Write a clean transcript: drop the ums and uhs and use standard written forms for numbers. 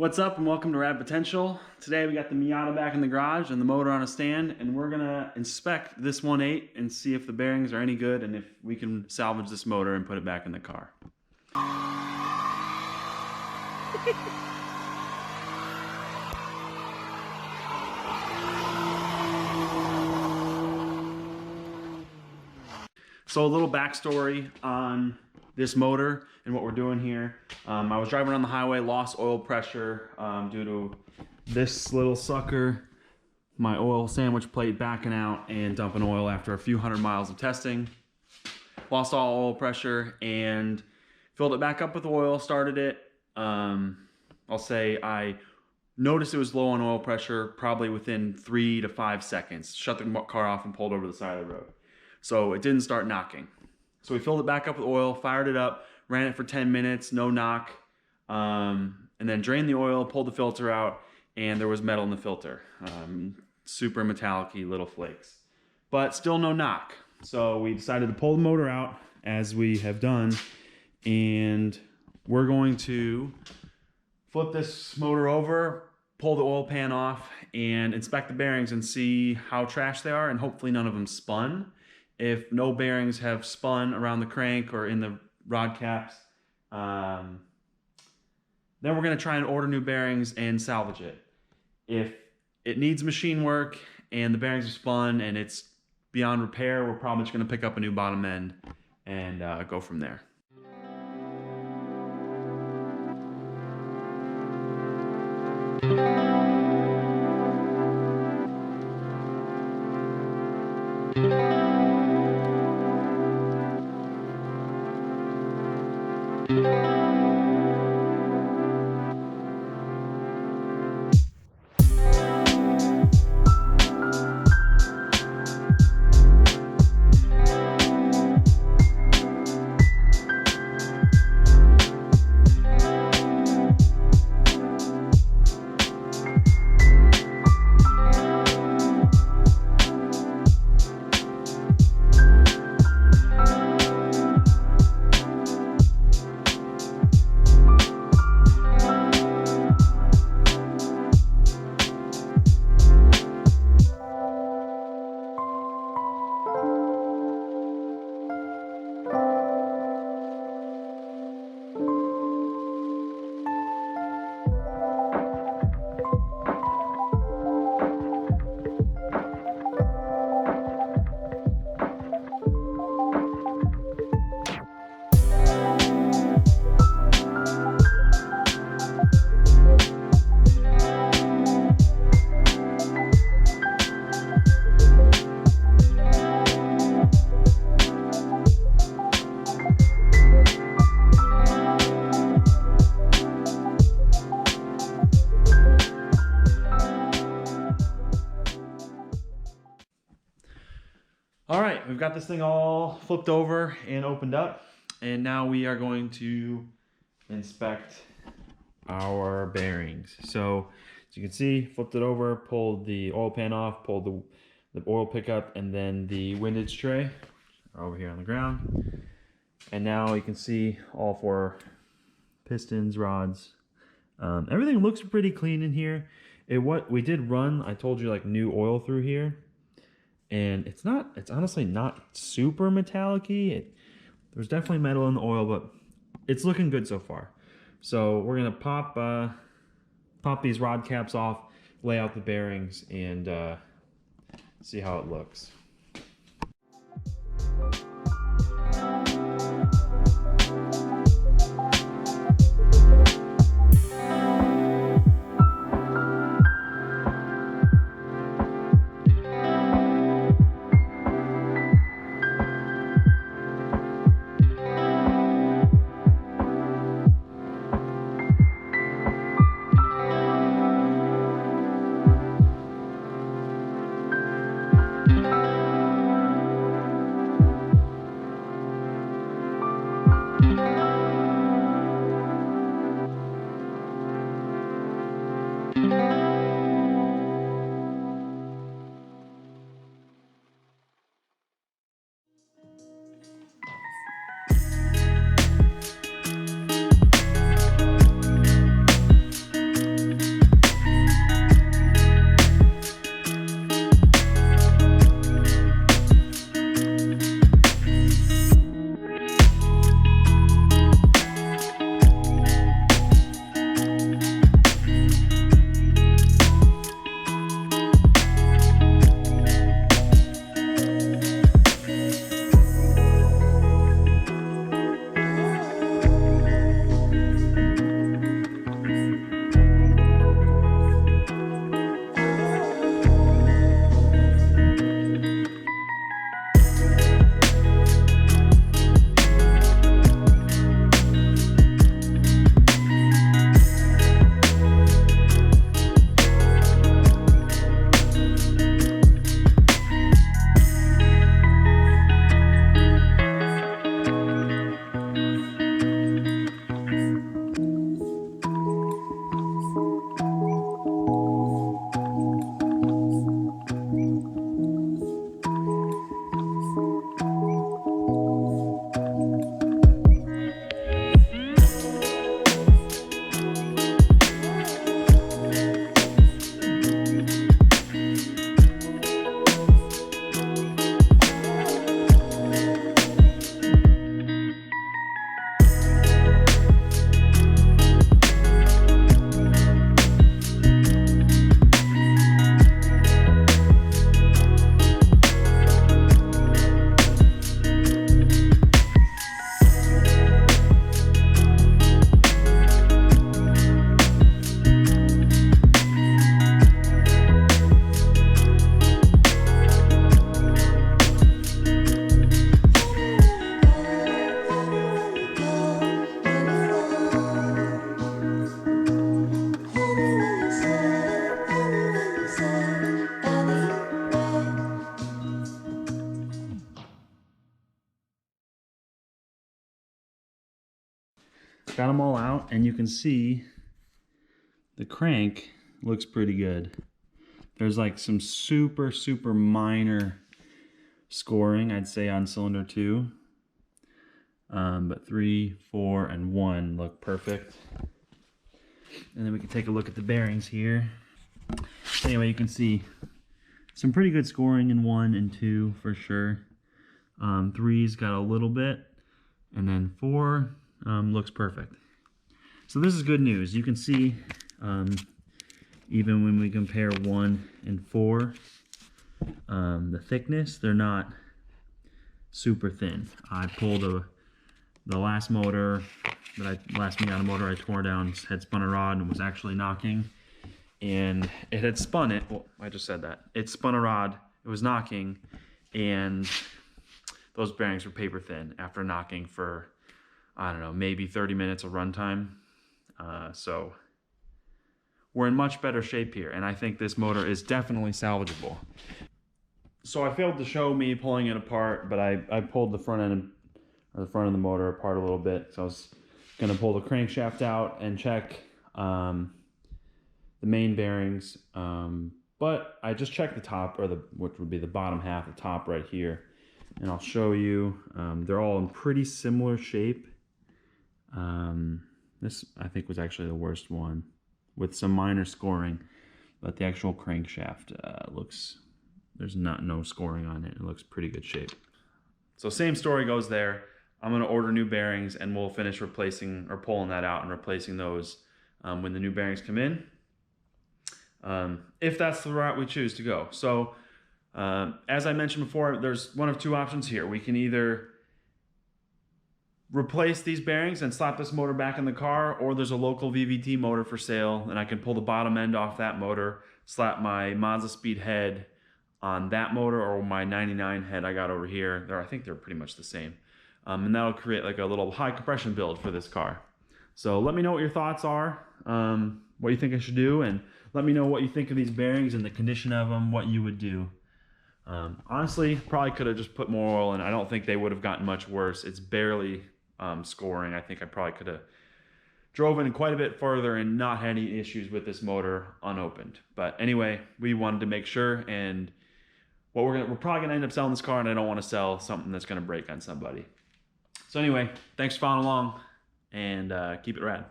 What's up and welcome to Rad Potential. Today we got the Miata back in the garage and the motor on a stand, and we're gonna inspect this 1.8 and see if the bearings are any good and if we can salvage this motor and put it back in the car. So a little backstory on this motor and what we're doing here. I was driving on the highway, lost oil pressure due to this little sucker, my oil sandwich plate backing out and dumping oil after a few hundred miles of testing. Lost all oil pressure and filled it back up with oil, started it. I'll say I noticed it was low on oil pressure probably within 3 to 5 seconds. Shut the car off and pulled over to the side of the road. So it didn't start knocking. So we filled it back up with oil, fired it up, ran it for 10 minutes, no knock, and then drained the oil, pulled the filter out, and there was metal in the filter. Super metallic-y little flakes. But still no knock. So we decided to pull the motor out, as we have done, and we're going to flip this motor over, pull the oil pan off, and inspect the bearings and see how trash they are, and hopefully none of them spun. If no bearings have spun around the crank or in the rod caps, then we're going to try and order new bearings and salvage it. If it needs machine work and the bearings are spun and it's beyond repair, we're probably just going to pick up a new bottom end and go from there. All right, we've got this thing all flipped over and opened up, and now we are going to inspect our bearings. So as you can see, flipped it over, pulled the oil pan off, pulled the oil pickup, and then the windage tray are over here on the ground. And now you can see all 4 pistons, rods. Everything looks pretty clean in here. What we did run, I told you, like new oil through here. And it's honestly not super metallic-y. There's definitely metal in the oil, but it's looking good so far. So we're gonna pop these rod caps off, lay out the bearings, and see how it looks. got them all out, and you can see the crank looks pretty good. There's like some super minor scoring, I'd say, on cylinder 2. But 3, 4, and 1 look perfect. And then we can take a look at the bearings here. Anyway, you can see some pretty good scoring in 1 and 2 for sure. 3's got a little bit, and then 4 looks perfect. So this is good news. You can see even when we compare 1 and 4, the thickness, they're not super thin. I pulled the last motor, last Miata motor I tore down, had spun a rod and was actually knocking. And it had spun it, well, I just said that. It spun a rod, it was knocking, and those bearings were paper thin after knocking for, I don't know, maybe 30 minutes of runtime. So we're in much better shape here, and I think this motor is definitely salvageable. So I failed to show me pulling it apart, but I pulled the front end, or the front of the motor apart a little bit. So I was gonna pull the crankshaft out and check the main bearings, but I just checked the top, or which would be the bottom half, the top right here, and I'll show you. They're all in pretty similar shape. This I think was actually the worst one, with some minor scoring, but the actual crankshaft looks, there's no scoring on it. It looks pretty good shape. So same story goes there. I'm gonna order new bearings, and we'll finish replacing or pulling that out and replacing those when the new bearings come in, if that's the route we choose to go. So as I mentioned before, there's one of two options here. We can either replace these bearings and slap this motor back in the car, or there's a local VVT motor for sale, and I can pull the bottom end off that motor, slap my Mazda Speed head on that motor, or my 99 head I got over here. I think they're pretty much the same. And that'll create like a little high compression build for this car. So let me know what your thoughts are, what you think I should do, and let me know what you think of these bearings and the condition of them, what you would do. Honestly, probably could have just put more oil in. I don't think they would have gotten much worse. It's barely scoring. I think I probably could have drove in quite a bit further and not had any issues with this motor unopened. But anyway, we wanted to make sure, and we're probably gonna end up selling this car, and I don't want to sell something that's gonna break on somebody. So anyway, thanks for following along, and keep it rad.